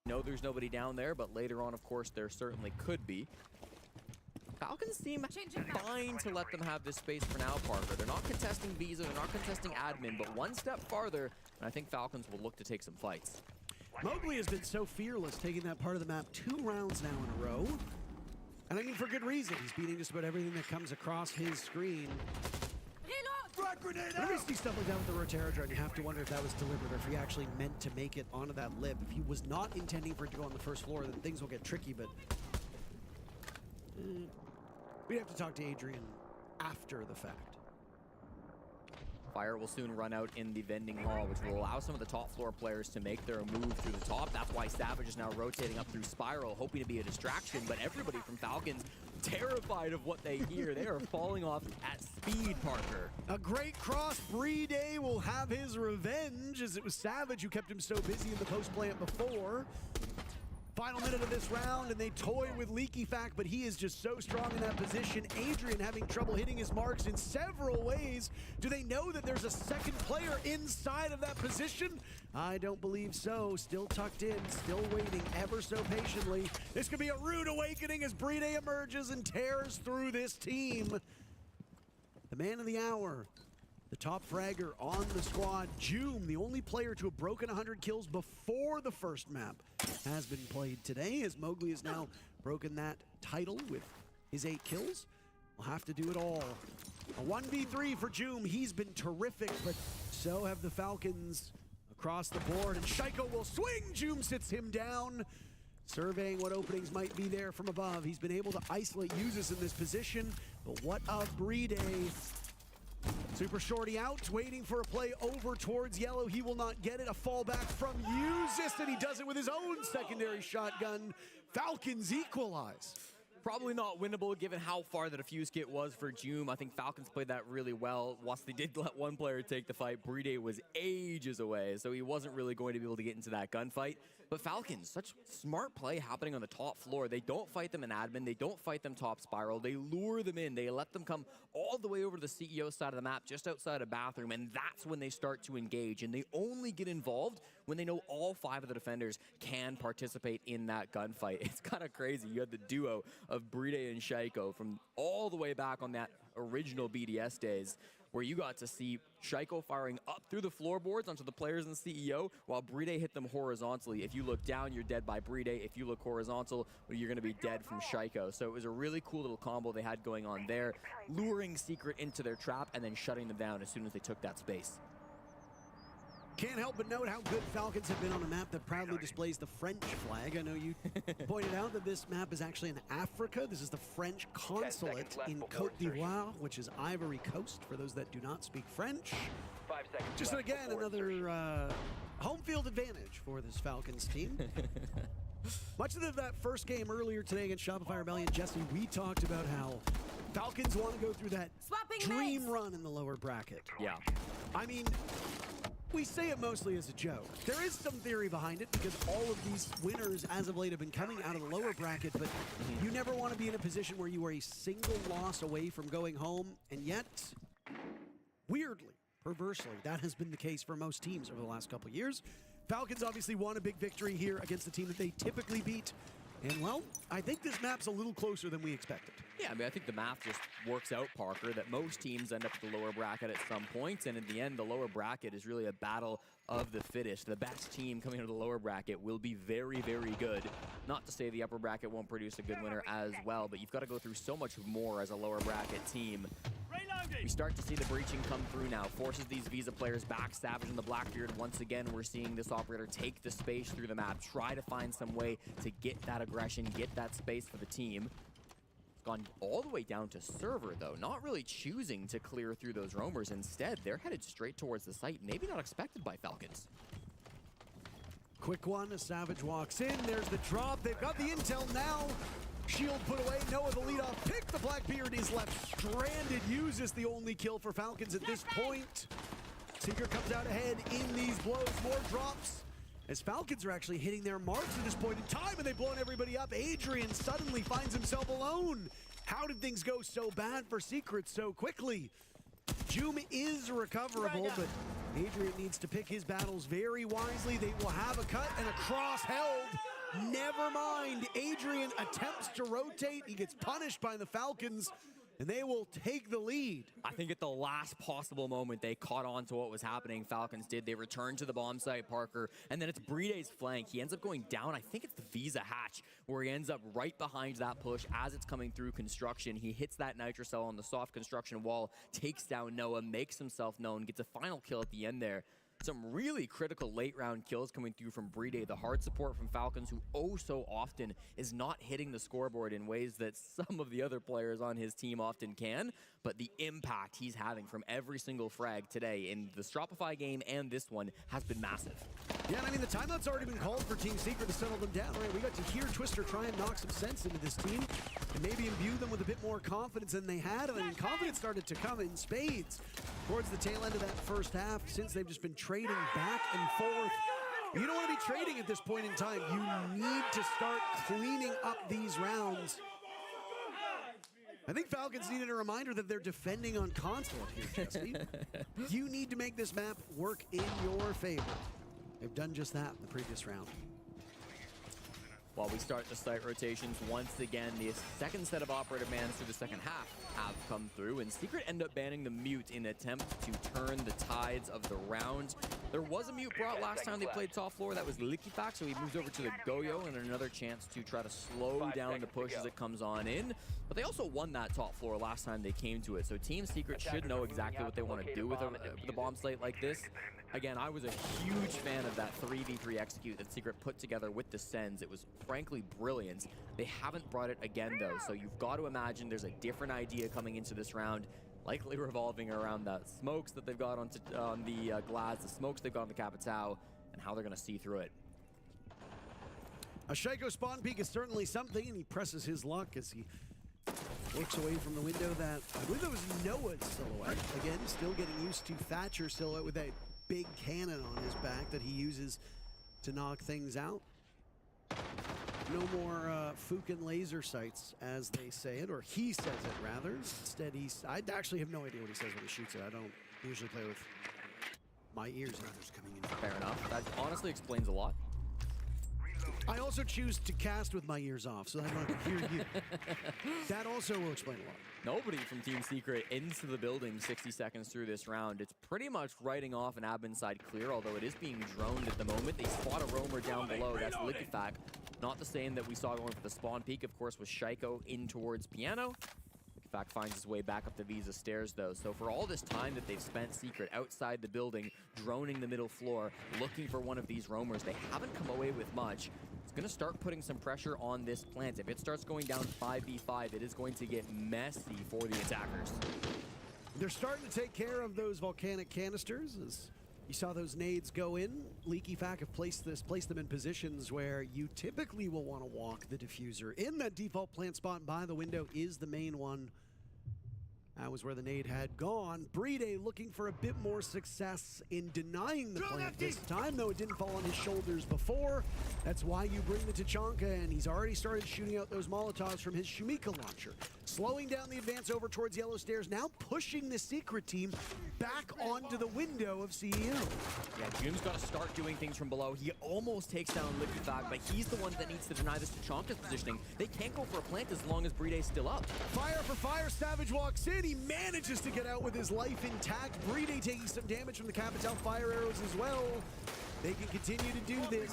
No, there's nobody down there, but later on, of course, there certainly could be. Falcons seem fine to let them have this space for now, Parker. They're not contesting Visa, they're not contesting admin, but one step farther, and I think Falcons will look to take some fights. Mowgli has been so fearless taking that part of the map 2 rounds now in a row. And I mean, for good reason. He's beating just about everything that comes across his screen. Whenever you see stuff like that with the Rotera drone, you have to wonder if that was deliberate or if he actually meant to make it onto that lip. If he was not intending for it to go on the first floor, then things will get tricky, but we'd have to talk to Adrian after the fact. Fire will soon run out in the vending hall, which will allow some of the top floor players to make their move through the top. That's why Savage is now rotating up through Spiral, hoping to be a distraction, but everybody from Falcons terrified of what they hear. They are falling off at speed, Parker. A great cross. Breeday will have his revenge, as it was Savage who kept him so busy in the post plant before. Final minute of this round, and they toy with Leaky Fact, but he is just so strong in that position. Adrian having trouble hitting his marks in several ways. Do they know that there's a second player inside of that position? I don't believe so. Still tucked in, still waiting ever so patiently. This could be a rude awakening as Breeday emerges and tears through this team. The man of the hour, the top fragger on the squad, Joom, the only player to have broken 100 kills before the first map, has been played today, as Mowgli has now broken that title with his 8 kills. We'll have to do it all. A 1v3 for Joom. He's been terrific, but so have the Falcons across the board. And Shaiko will swing. Joom sits him down, surveying what openings might be there from above. He's been able to isolate Yuzus in this position, but what of Breeday? Super Shorty out, waiting for a play over towards Yellow. He will not get it. A fallback from Yuzus, and he does it with his own secondary shotgun. Falcons equalize. Probably not winnable given how far the defuse kit was for Joom. I think Falcons played that really well. Whilst they did let one player take the fight, Breeday was ages away, so he wasn't really going to be able to get into that gunfight. But Falcons, such smart play happening on the top floor. They don't fight them in admin. They don't fight them top spiral. They lure them in. They let them come all the way over to the CEO side of the map, just outside of bathroom, and that's when they start to engage. And they only get involved when they know all 5 of the defenders can participate in that gunfight. It's kind of crazy. You had the duo of Breeday and Shaiko from all the way back on that original BDS days, where you got to see Shaiko firing up through the floorboards onto the players in the CEO, while Breeday hit them horizontally. If you look down, you're dead by Breeday. If you look horizontal, you're going to be dead from Shaiko. So it was a really cool little combo they had going on there, luring Secret into their trap and then shutting them down as soon as they took that space. Can't help but note how good Falcons have been on a map that proudly displays the French flag. I know you pointed out that this map is actually in Africa. This is the French consulate in Côte d'Ivoire, which is Ivory Coast, for those that do not speak French. 5 seconds Just left again, before insertion. another home field advantage for this Falcons team. Much of that first game earlier today against Shopify Rebellion, Jesse, we talked about how Falcons want to go through that Swapping dream mags. run in the lower bracket. Yeah. I mean, we say it mostly as a joke. There is some theory behind it because all of these winners as of late have been coming out of the lower bracket, but you never want to be in a position where you are a single loss away from going home, and yet, weirdly, perversely, that has been the case for most teams over the last couple of years. Falcons obviously won a big victory here against the team that they typically beat, and well, I think this map's a little closer than we expected. Yeah, I mean, I think the math just works out, Parker, that most teams end up at the lower bracket at some point, and in the end, the lower bracket is really a battle of the fittest. The best team coming out of the lower bracket will be very, very good. Not to say the upper bracket won't produce a good winner as well, but you've got to go through so much more as a lower bracket team. We start to see the breaching come through now, forces these Visa players back. Savage and the Blackbeard, once again, we're seeing this operator take the space through the map, try to find some way to get that aggression, get that space for the team. It's gone all the way down to server, though, not really choosing to clear through those roamers. Instead, they're headed straight towards the site, maybe not expected by Falcons. Quick one as Savage walks in. There's the drop. They've got the intel now. Shield put away. Noah, the leadoff pick. The Blackbeard is left stranded. Uses the only kill for Falcons at this point. Secret comes out ahead in these blows. More drops as Falcons are actually hitting their marks at this point in time, and they've blown everybody up. Adrian suddenly finds himself alone. How did things go so bad for Secret so quickly? Joom is recoverable, but Adrian needs to pick his battles very wisely. They will have a cut and a cross held. Never mind. Adrian attempts to rotate. He gets punished by the Falcons, and they will take the lead. I think at the last possible moment, they caught on to what was happening. Falcons did. They returned to the bomb site, Parker, and then it's Bride's flank. He ends up going down. I think it's the Visa hatch, where he ends up right behind that push as it's coming through construction. He hits that Nitrocell on the soft construction wall, takes down Noah, makes himself known, gets a final kill at the end there. Some really critical late round kills coming through from Bride, the hard support from Falcons, who oh so often is not hitting the scoreboard in ways that some of the other players on his team often can, but the impact he's having from every single frag today in the Shopify game and this one has been massive. Yeah, and I mean, the timeout's already been called for Team Secret to settle them down. Right? We got to hear Twister try and knock some sense into this team and maybe imbue them with a bit more confidence than they had. And I mean, confidence started to come in spades towards the tail end of that first half, since they've just been trading back and forth. You don't want to be trading at this point in time. You need to start cleaning up these rounds. I think Falcons needed a reminder that they're defending on console here, Jesse. You need to make this map work in your favor. They've done just that in the previous round. While we start the site rotations, once again, the second set of operator bans through the second half have come through, and Secret end up banning the mute in an attempt to turn the tides of the round. There was a mute brought last time they played top floor. That was Liquifax, so he moves over to the Goyo, and another chance to try to slow down the push as it comes on in. But they also won that top floor last time they came to it, so Team Secret should know exactly what they want to do with the bomb slate like this. Again, I was a huge fan of that 3v3 execute that Secret put together with the Sens. It was frankly brilliant. They haven't brought it again, though, so you've got to imagine there's a different idea coming into this round, likely revolving around the smokes that they've got on the Glass, the smokes they've got on the Capitao, and how they're going to see through it. A Shaiko spawn peek is certainly something, and he presses his luck as he works away from the window that, I believe that was Noah's silhouette. Again, still getting used to Thatcher's silhouette with that big cannon on his back that he uses to knock things out. No more Fukin laser sights, as they say it, or he says it rather. Instead, I actually have no idea what he says when he shoots it. I don't usually play with my ears and others coming in. Fair enough. That honestly explains a lot. I also choose to cast with my ears off, so I don't have to hear you. That also will explain a lot. Nobody from Team Secret into the building 60 seconds through this round. It's pretty much writing off an admin side clear, although it is being droned at the moment. They spot a roamer down below. That's Liquifac. Not the same that we saw going for the spawn peak, of course, was Shaiko in towards Piano. LiquiFact finds his way back up the Visa stairs, though. So for all this time that they've spent Secret outside the building, droning the middle floor, looking for one of these roamers, they haven't come away with much. It's going to start putting some pressure on this plant. If it starts going down 5v5, it is going to get messy for the attackers. They're starting to take care of those volcanic canisters. As you saw those nades go in, LeakyFact have placed them in positions where you typically will want to walk the diffuser. In that default plant spot by the window is the main one. That was where the nade had gone. Brede looking for a bit more success in denying the plant this time, though it didn't fall on his shoulders before. That's why you bring the Tachanka, and he's already started shooting out those Molotovs from his Shumika launcher. Slowing down the advance over towards Yellow Stairs, now pushing the Secret team back onto the window of CEO. Yeah, Jim's got to start doing things from below. He almost takes down LiquiFact, but he's the one that needs to deny this Tachanka's positioning. They can't go for a plant as long as Brede's still up. Fire for fire, Savage walks in. He manages to get out with his life intact. Brede taking some damage from the Capital fire arrows as well. They can continue to do this.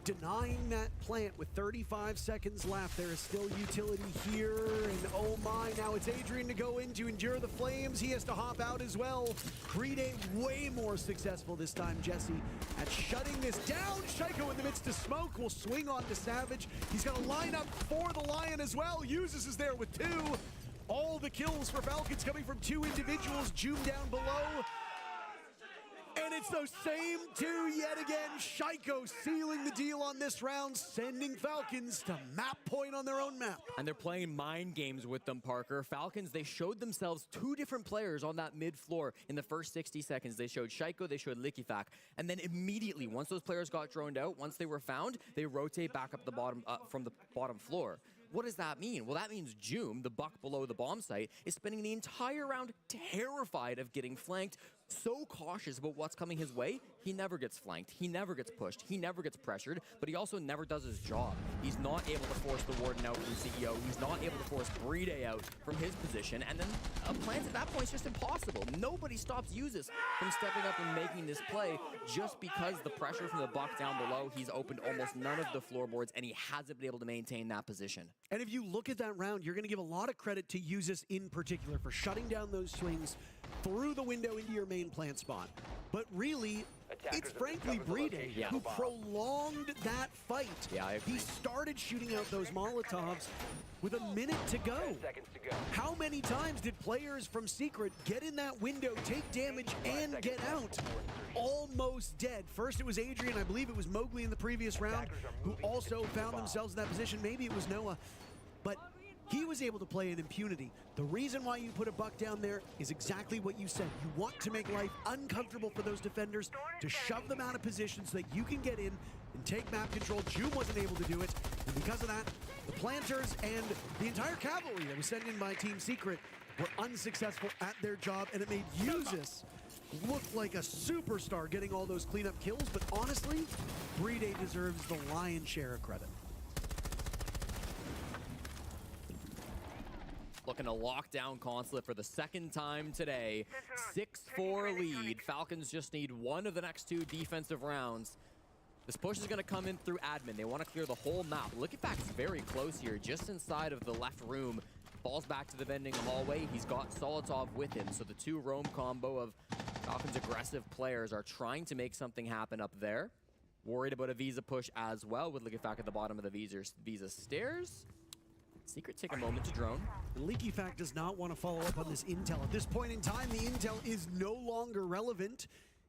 Denying that plant with 35 seconds left. There is still utility here, and oh my, now it's Adrian to go in to endure the flames. He has to hop out as well. Brede way more successful this time, Jesse, at shutting this down. Shaiko in the midst of smoke will swing on to Savage. He's got a lineup for the Lion as well. Uses is there with 2. All the kills for Falcons coming from 2 individuals. Joom down below. And it's those same 2 yet again. Shaiko sealing the deal on this round, sending Falcons to map point on their own map. And they're playing mind games with them, Parker. Falcons, they showed themselves 2 different players on that mid floor in the first 60 seconds. They showed Shaiko, they showed LiquiFact. And then immediately, once those players got droned out, once they were found, they rotate back up the bottom from the bottom floor. What does that mean? Well, that means Joom, the buck below the bomb site, is spending the entire round terrified of getting flanked, so cautious about what's coming his way. He never gets flanked, he never gets pushed, he never gets pressured, but he also never does his job. He's not able to force the Warden out from CEO, he's not able to force Brede out from his position, and then a plant at that point is just impossible. Nobody stops Usus from stepping up and making this play just because the pressure from the buck down below, he's opened almost none of the floorboards, and he hasn't been able to maintain that position. And if you look at that round, you're going to give a lot of credit to Usus in particular for shutting down those swings through the window into your main plant spot. But really, it's frankly Brede who prolonged that fight. Yeah, I agree. He started shooting out those Molotovs with a minute to go. How many times did players from Secret get in that window, take damage, and get out? Almost dead. First it was Adrian, I believe it was Mowgli in the previous round, who also found themselves in that position. Maybe it was Noah, but he was able to play in impunity. The reason why you put a buck down there is exactly what you said. You want to make life uncomfortable for those defenders, to shove them out of position so that you can get in and take map control. Joom wasn't able to do it, and because of that, the planters and the entire cavalry that was sent in by Team Secret were unsuccessful at their job, and it made Usus look like a superstar getting all those cleanup kills, but honestly, Brede deserves the lion's share of credit. Looking to lock down Consulate for the second time today. 6-4 lead. Falcons just need one of the next 2 defensive rounds. This push is going to come in through admin. They want to clear the whole map. LiquiFact's very close here, just inside of the left room. Falls back to the vending hallway. He's got Solotov with him, so the 2 roam combo of Falcons' aggressive players are trying to make something happen up there. Worried about a Visa push as well with LiquiFact at the bottom of the Visa stairs. Secret take a moment to drone. LeakyFact does not want to follow up on this intel. At this point in time, the intel is no longer relevant.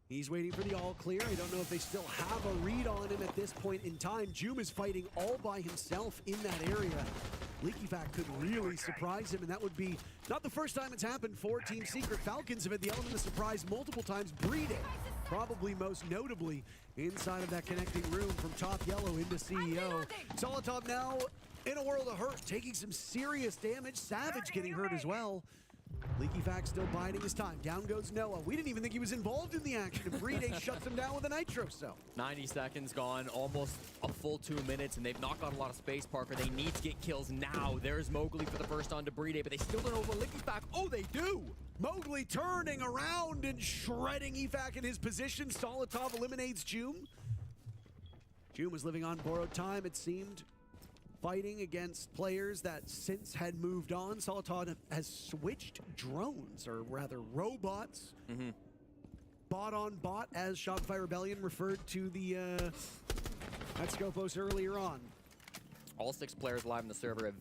He's waiting for the all clear. I don't know if they still have a read on him at this point in time. Joom is fighting all by himself in that area. LeakyFact could really surprise him, and that would be not the first time it's happened for Team Secret. Falcons have had the element of surprise multiple times. Brede, probably most notably, inside of that connecting room from top yellow into CEO. Solotov now in a world of hurt, taking some serious damage. Savage getting hurt as well. LeakyFact still biding his time. Down goes Noah. We didn't even think he was involved in the action. And Brede shuts him down with a Nitro Cell. 90 seconds gone, almost a full 2 minutes, and they've not got a lot of space, Parker. They need to get kills now. There's Mowgli for the first on to Brede, but they still don't know what LiquiFact. Oh, they do! Mowgli turning around and shredding EFAC in his position. Solotov eliminates Joom. Joom was living on borrowed time, it seemed. fighting against players that since had moved on. Soliton has switched drones, or rather robots. Bot on bot, as Shopify Rebellion referred to the at Scopos earlier on. All 6 players live on the server have